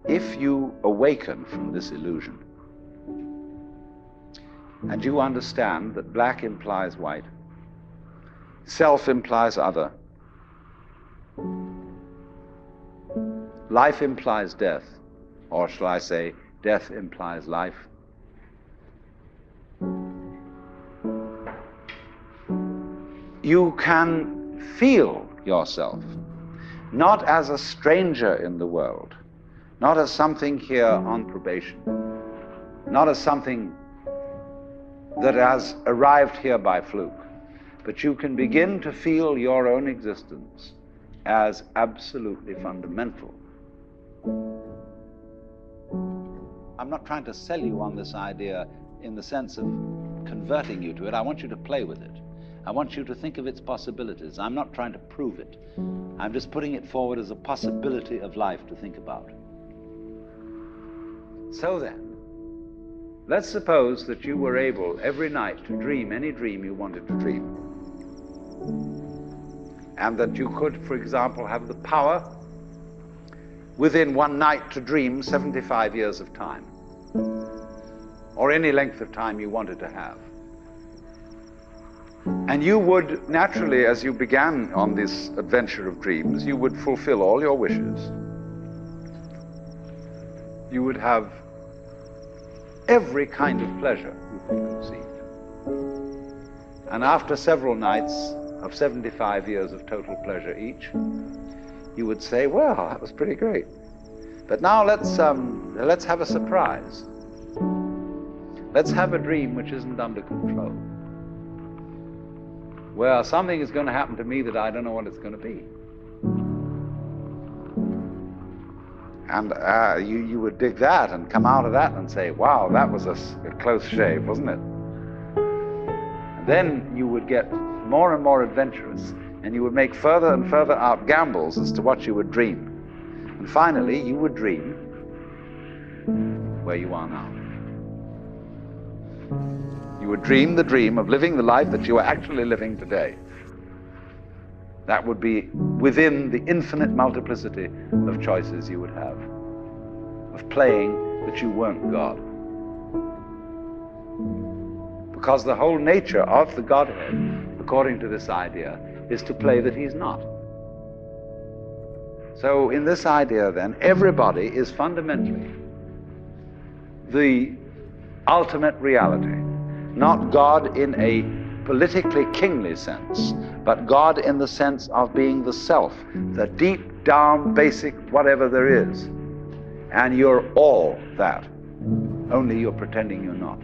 if you awaken from this illusion, and you understand that black implies white, self implies other, life implies death, or shall I say, death implies life, you can feel yourself not as a stranger in the world, not as something here on probation, not as something that has arrived here by fluke, but you can begin to feel your own existence as absolutely fundamental. I'm not trying to sell you on this idea in the sense of converting you to it. I want you to play with it. I want you to think of its possibilities. I'm not trying to prove it. I'm just putting it forward as a possibility of life to think about. So then, let's suppose that you were able every night to dream any dream you wanted to dream. And that you could, for example, have the power within one night to dream 75 years of time, or any length of time you wanted to have. And you would naturally, as you began on this adventure of dreams, you would fulfill all your wishes. You would have every kind of pleasure you could conceive. And after several nights of 75 years of total pleasure each, you would say, well, that was pretty great. But now let's have a surprise. Let's have a dream which isn't under control. Well, something is going to happen to me that I don't know what it's going to be. And you would dig that and come out of that and say, wow, that was a close shave, wasn't it? And then you would get more and more adventurous, and you would make further and further out gambles as to what you would dream. And finally, you would dream where you are now. You would dream the dream of living the life that you are actually living today. That would be within the infinite multiplicity of choices you would have, of playing that you weren't God. Because the whole nature of the Godhead, according to this idea, is to play that he's not. So in this idea then, everybody is fundamentally the ultimate reality. Not God in a politically kingly sense, but God in the sense of being the self, the deep down basic whatever there is. And you're all that, only you're pretending you're not.